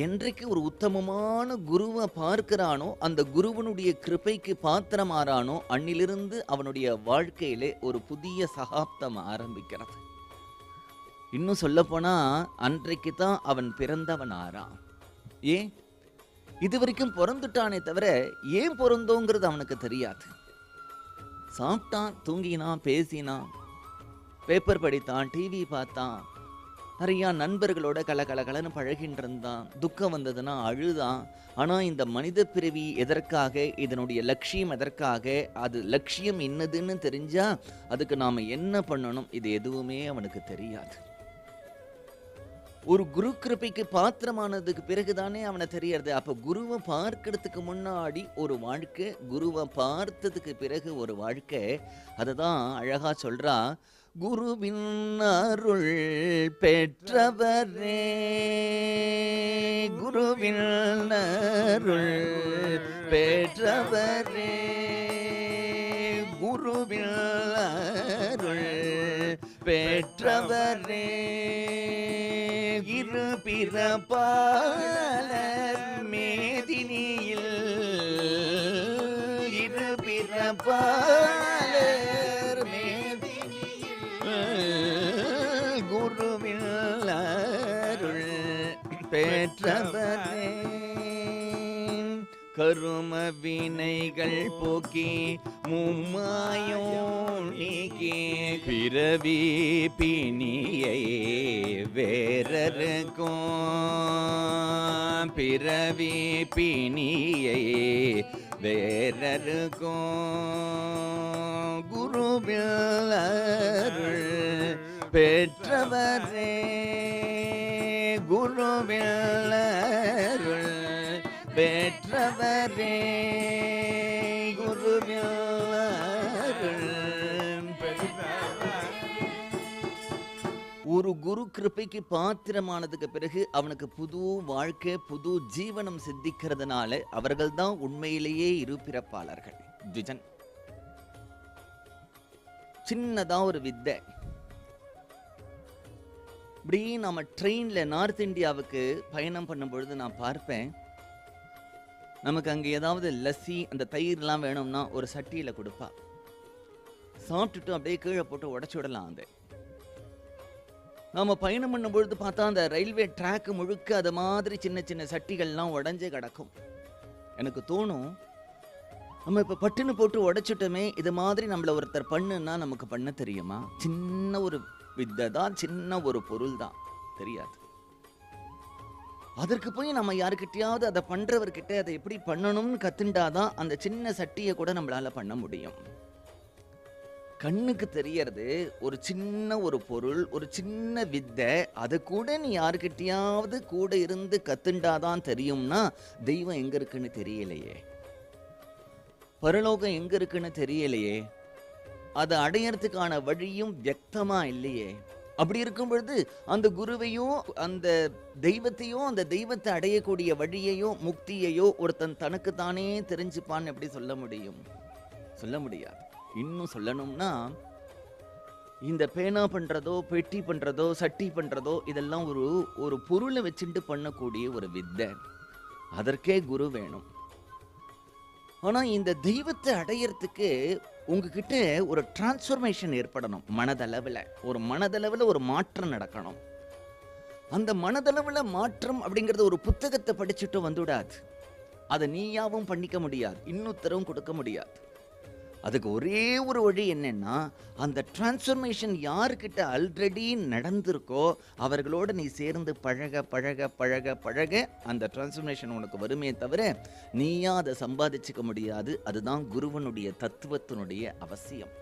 என்றைக்கு ஒரு உத்தமமான குருவை பார்க்கிறானோ, அந்த குருவனுடைய கிருபைக்கு பாத்திரமாறானோ, அன்னிலிருந்து அவனுடைய வாழ்க்கையிலே ஒரு புதிய சகாப்தம் ஆரம்பிக்கிறது. இன்னும் சொல்லப்போனா அன்றைக்கு தான் அவன் பிறந்தவன் ஆறான். ஏன்? இதுவரைக்கும் பிறந்துட்டானே தவிர ஏன் பிறந்தோங்கிறது அவனுக்கு தெரியாது. சாப்பிட்டான், தூங்கினான், பேசினான், பேப்பர் படித்தான், டிவி பார்த்தான், நிறையா நண்பர்களோட கலன்னு பழகின்னு இருந்தான். துக்கம் வந்ததுன்னா அழுதான். ஆனால் இந்த மனித பிறவி எதற்காக, இதனுடைய லட்சியம் எதற்காக, அது லட்சியம் என்னதுன்னு தெரிஞ்சா அதுக்கு நாம் என்ன பண்ணணும், இது எதுவுமே அவனுக்கு தெரியாது. ஒரு குரு கிருபைக்கு பாத்திரமானதுக்கு பிறகுதானே அவனை தெரியறது. அப்போ குருவை பார்க்கறதுக்கு முன்னாடி ஒரு வாழ்க்கை, குருவை பார்த்ததுக்கு பிறகு ஒரு வாழ்க்கை. அதை தான் அழகா சொல்றா, குருவின் அருள் பெற்றவரே, குருவின் அருள் பெற்றவரே, குருவின் அருள் பெற்றவரே, இரு பிறப்பாளர் மேதினியில், இரு பிறப்பாளர் மேதினியில், குருவின் அருள் பெற்றவரே, கரும வினைகள் போக்கி மும்மாயோ நீக்கி பிறவி பிணியை வேறறுக்கும், பிறவி பிணியை வேறறுக்கும், குருவில் அருள் பெற்றவரே, குருவில் அருள் பெற்றவரே, குருவில் அருள் பெற்றவரே. ஒரு குரு கிருபைக்கு பாத்திரமானதுக்கு பிறகு அவனுக்கு புது வாழ்க்கை, புது ஜீவனம் சித்திக்கிறதுனால அவர்கள் தான் உண்மையிலேயே இருபிறப்பாளர்கள். த்விஜன் சின்னதா ஒரு வித்தை. இப்படி நம்ம ட்ரெயின்ல நார்த் இந்தியாவுக்கு பயணம் பண்ணும்பொழுது நான் பார்ப்பேன், நமக்கு அங்கே ஏதாவது லஸ்ஸி அந்த தயிர்லாம் வேணும்னா ஒரு சட்டியில் கொடுப்பா. சாப்பிட்டுட்டு அப்படியே கீழே போட்டு உடச்சி விடலாம். அந்த நம்ம பயணம் பண்ணும்பொழுது பார்த்தா அந்த ரயில்வே ட்ராக் முழுக்க அது மாதிரி சின்ன சின்ன சட்டிகள்லாம் உடஞ்சே கிடக்கும். எனக்கு தோணும், நம்ம இப்போ பட்டுன்னு போட்டு உடைச்சிட்டோமே, இது மாதிரி நம்மளை ஒருத்தர் பண்ணுன்னா நமக்கு பண்ண தெரியுமா? சின்ன ஒரு வித்தை தான், சின்ன ஒரு பொருள் தான், தெரியாது. அதற்கு போய் நம்ம யாருக்கிட்டையாவது அதை பண்றவர்கிட்ட அதை எப்படி பண்ணணும்னு கத்துண்டாதான் அந்த சின்ன சட்டியை கூட நம்மளால பண்ண முடியும். கண்ணுக்கு தெரியறது ஒரு சின்ன ஒரு பொருள், ஒரு சின்ன வித்தை, அதை கூட நீ யாருக்கிட்டையாவது கூட இருந்து கத்துண்டாதான் தெரியும்னா தெய்வம் எங்க இருக்குன்னு தெரியலையே, பரலோகம் எங்க இருக்குன்னு தெரியலையே, அதை அடையறதுக்கான வழியும் வியக்தமா இல்லையே. அப்படி இருக்கும் பொழுது அந்த குருவையும் அந்த தெய்வத்தையும் அந்த தெய்வத்தை அடையக்கூடிய வழியையோ முக்தியையோ ஒருத்தன் தனக்கு தானே தெரிஞ்சுப்பான்னு எப்படி சொல்ல முடியும்? சொல்ல முடியாது. இன்னும் சொல்லணும்னா, இந்த பேனா பண்றதோ, பெட்டி பண்றதோ, சட்டி பண்றதோ இதெல்லாம் ஒரு பொருளை வச்சுட்டு பண்ணக்கூடிய ஒரு வித்தை. அதற்கே குரு வேணும். ஆனா இந்த தெய்வத்தை அடையறதுக்கு உங்ககிட்ட ஒரு டிரான்ஸ்ஃபர்மேஷன் ஏற்படணும். மனதளவில் ஒரு மாற்றம் நடக்கணும். அந்த மனதளவில் மாற்றம் அப்படிங்கிறது ஒரு புத்தகத்தை படிச்சுட்டு வந்துவிடாது. அதை நீயாவும் பண்ணிக்க முடியாது, இன்னொருத்தரும் கொடுக்க முடியாது. அதுக்கு ஒரே ஒரு வழி என்னன்னா, அந்த டிரான்ஸ்ஃபர்மேஷன் யாருக்கிட்ட ஆல்ரெடி நடந்திருக்கோ அவர்களோட நீ சேர்ந்து பழக பழக பழக பழக அந்த டிரான்ஸ்ஃபர்மேஷன் உனக்கு வருமே தவிர நீயா அதை சம்பாதிச்சுக்க முடியாது. அதுதான் குருவனுடைய தத்துவத்தினுடைய அவசியம்.